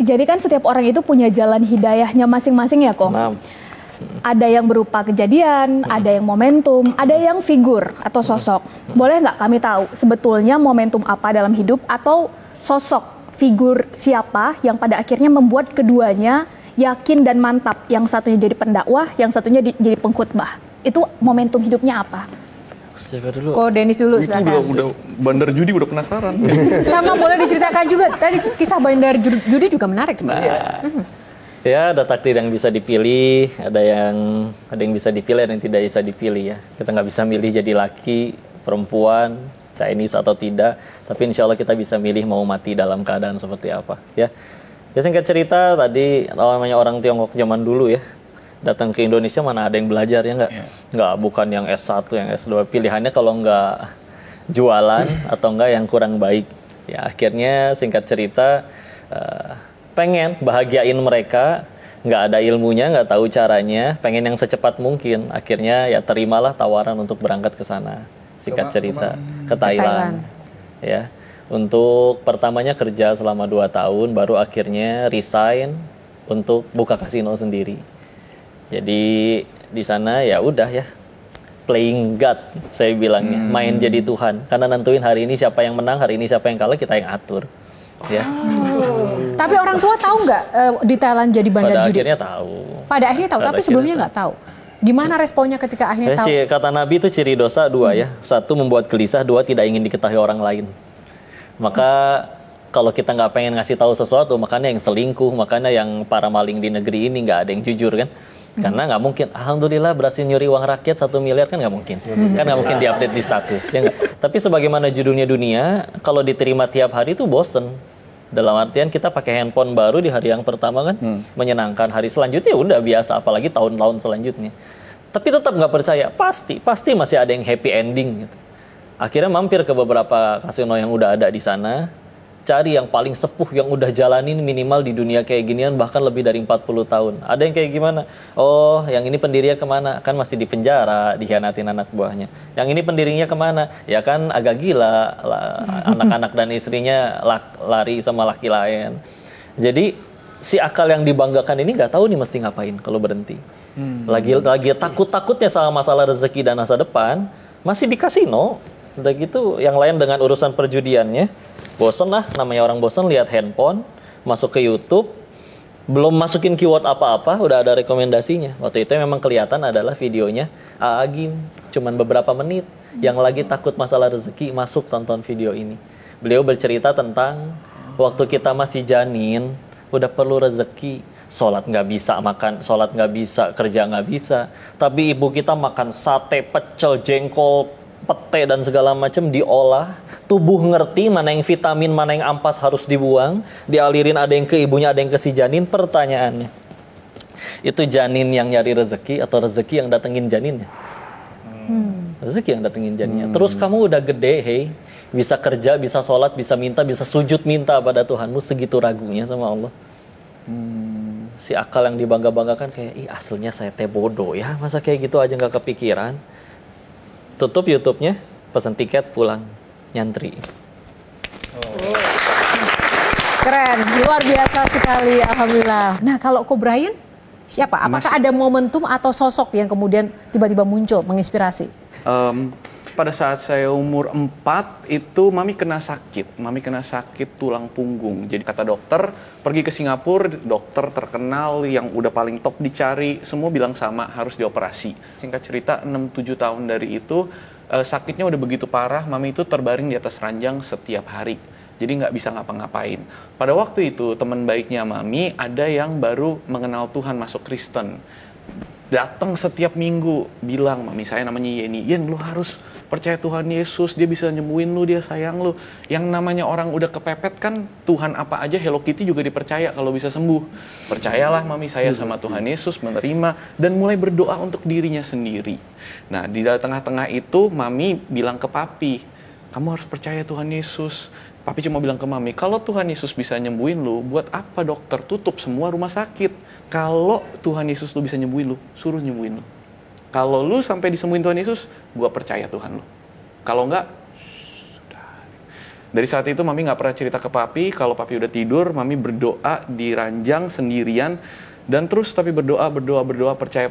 jadi kan setiap orang itu punya jalan hidayahnya masing-masing ya kok. Nah, Ada yang berupa kejadian, ada yang momentum, ada yang figur atau sosok. Boleh nggak kami tahu sebetulnya momentum apa dalam hidup atau sosok figur siapa yang pada akhirnya membuat keduanya yakin dan mantap. Yang satunya jadi pendakwah, yang satunya jadi pengkhotbah. Itu momentum hidupnya apa? siapa dulu? Ko Dennis dulu Itu silakan. udah bandar judi udah penasaran. Sama boleh diceritakan juga. Tadi kisah bandar judi juga menarik. Ya, ada takdir yang bisa dipilih, ada yang bisa dipilih, ada yang tidak bisa dipilih ya. Kita nggak bisa milih jadi laki, perempuan, Chinese atau tidak. Tapi insya Allah kita bisa milih mau mati dalam keadaan seperti apa ya. Ya singkat cerita tadi namanya orang Tiongkok zaman dulu ya. Datang ke Indonesia mana ada yang belajar ya nggak? Nggak, bukan yang S1, yang S2. Pilihannya kalau nggak jualan atau nggak yang kurang baik. Ya akhirnya singkat cerita pengen bahagiain mereka, nggak ada ilmunya, nggak tahu caranya, pengen yang secepat mungkin. Akhirnya ya terimalah tawaran untuk berangkat ke sana. Singkat cerita ke Thailand. Ya, untuk pertamanya kerja selama 2 tahun, baru akhirnya resign untuk buka kasino sendiri. Jadi di sana ya udah ya, playing God saya bilangnya, main jadi Tuhan. Karena nentuin hari ini siapa yang menang, hari ini siapa yang kalah, kita yang atur. Ya. Tapi orang tua tahu nggak di Thailand jadi bandar judi? Pada akhirnya tahu. Pada akhirnya tahu, tapi sebelumnya nggak tahu. Gimana responnya ketika akhirnya tahu? Kata Nabi itu ciri dosa 2 ya. 1 membuat gelisah, 2 tidak ingin diketahui orang lain. Maka kalau kita nggak pengen ngasih tahu sesuatu, makanya yang selingkuh, makanya yang para maling di negeri ini nggak ada yang jujur kan. Karena nggak mungkin, alhamdulillah berhasil nyuri uang rakyat 1 miliar kan nggak mungkin. Kan nggak mungkin diupdate di status. Ya nggak? Tapi sebagaimana judulnya dunia, kalau diterima tiap hari itu bosen. Dalam artian kita pakai handphone baru di hari yang pertama kan menyenangkan, hari selanjutnya udah biasa, apalagi tahun-tahun selanjutnya. Tapi tetap nggak percaya, pasti masih ada yang happy ending gitu. Akhirnya mampir ke beberapa kasino yang udah ada di sana, cari yang paling sepuh yang udah jalanin minimal di dunia kayak ginian bahkan lebih dari 40 tahun. Ada yang kayak gimana? Oh, yang ini pendirinya kemana? Kan masih di penjara, dikhianatin anak buahnya. Yang ini pendirinya kemana? Ya kan agak gila, anak-anak dan istrinya lari sama laki lain. Jadi si akal yang dibanggakan ini nggak tahu nih mesti ngapain kalau berhenti. Lagi takut-takutnya sama masalah rezeki dan masa depan, masih di kasino. Udah gitu yang lain dengan urusan perjudiannya. Bosen lah, namanya orang bosen lihat handphone, masuk ke YouTube, belum masukin keyword apa-apa, udah ada rekomendasinya. Waktu itu memang kelihatan adalah videonya Agim, cuman beberapa menit. Yang lagi takut masalah rezeki, masuk tonton video ini. Beliau bercerita tentang waktu kita masih janin, udah perlu rezeki. Sholat nggak bisa, makan sholat nggak bisa, kerja nggak bisa. Tapi ibu kita makan sate, pecel, jengkol, pete dan segala macam diolah. Tubuh ngerti mana yang vitamin, mana yang ampas harus dibuang, dialirin ada yang ke ibunya, ada yang ke si janin. Pertanyaannya, itu janin yang nyari rezeki atau rezeki yang datengin janinnya? Rezeki yang datengin janinnya. Terus kamu udah gede, hey, bisa kerja, bisa sholat, bisa minta, bisa sujud minta pada Tuhanmu, segitu ragunya sama Allah. Si akal yang dibangga-banggakan kayak, ih aslinya saya teh bodoh ya, masa kayak gitu aja nggak kepikiran. Tutup YouTube-nya, pesan tiket, pulang, nyantri. Keren, luar biasa sekali, alhamdulillah. Nah kalau Ko Brian, siapa? Apakah ada momentum atau sosok yang kemudian tiba-tiba muncul, menginspirasi? Pada saat saya umur 4 itu mami kena sakit tulang punggung. Jadi kata dokter, pergi ke Singapura, dokter terkenal yang udah paling top dicari, semua bilang sama, harus dioperasi. Singkat cerita 6-7 tahun dari itu sakitnya udah begitu parah, mami itu terbaring di atas ranjang setiap hari. Jadi nggak bisa ngapa-ngapain. Pada waktu itu teman baiknya mami ada yang baru mengenal Tuhan, masuk Kristen. Datang setiap minggu bilang, mami saya namanya Yeni, Yen lu harus percaya Tuhan Yesus, dia bisa nyembuhin lu, dia sayang lu. Yang namanya orang udah kepepet kan, Tuhan apa aja, Hello Kitty juga dipercaya kalau bisa sembuh. Percayalah mami saya sama Tuhan Yesus, menerima dan mulai berdoa untuk dirinya sendiri. Nah di tengah-tengah itu mami bilang ke papi, kamu harus percaya Tuhan Yesus. Papi cuma bilang ke mami, kalau Tuhan Yesus bisa nyembuhin lu, buat apa dokter tutup semua rumah sakit? Kalau Tuhan Yesus lu bisa nyembuhin lu, suruh nyembuhin lu. Kalau lu sampai disembuhin Tuhan Yesus, gua percaya Tuhan lu. Kalau enggak, sudah. Dari saat itu Mami nggak pernah cerita ke Papi. Kalau Papi udah tidur, Mami berdoa di ranjang sendirian. Dan terus tapi berdoa, percaya.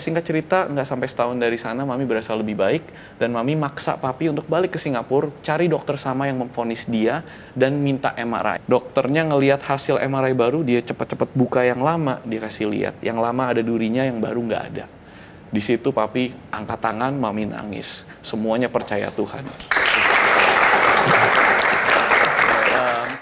Singkat cerita, nggak sampai setahun dari sana, Mami berasa lebih baik. Dan Mami maksa Papi untuk balik ke Singapura, cari dokter sama yang memvonis dia, dan minta MRI. Dokternya ngelihat hasil MRI baru, dia cepat-cepat buka yang lama, dia kasih lihat. Yang lama ada durinya, yang baru nggak ada. Di situ Papi angkat tangan, Mami nangis. Semuanya percaya Tuhan.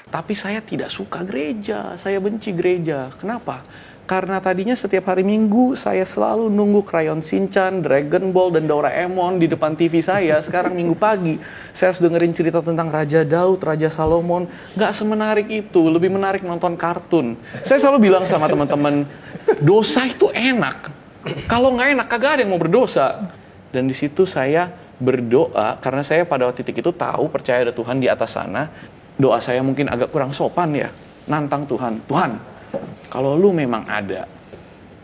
Tapi saya tidak suka gereja, saya benci gereja. Kenapa? Karena tadinya setiap hari Minggu saya selalu nunggu Crayon Shinchan, Dragon Ball, dan Doraemon di depan TV saya. Sekarang Minggu pagi, saya harus dengerin cerita tentang Raja Daud, Raja Salomon. Nggak semenarik itu, lebih menarik nonton kartun. Saya selalu bilang sama teman-teman, dosa itu enak. Kalau nggak enak, kagak ada yang mau berdosa. Dan di situ saya berdoa, karena saya pada titik itu tahu, percaya ada Tuhan di atas sana. Doa saya mungkin agak kurang sopan ya. Nantang Tuhan, Tuhan, kalau lu memang ada,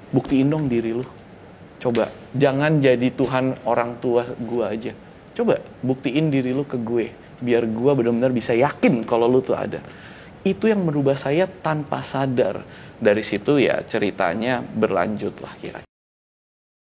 buktiin dong diri lu. Coba, jangan jadi Tuhan orang tua gua aja. Coba, buktiin diri lu ke gue. Biar gua benar-benar bisa yakin kalau lu tuh ada. Itu yang merubah saya tanpa sadar. Dari situ ya ceritanya berlanjut lah kira-kira.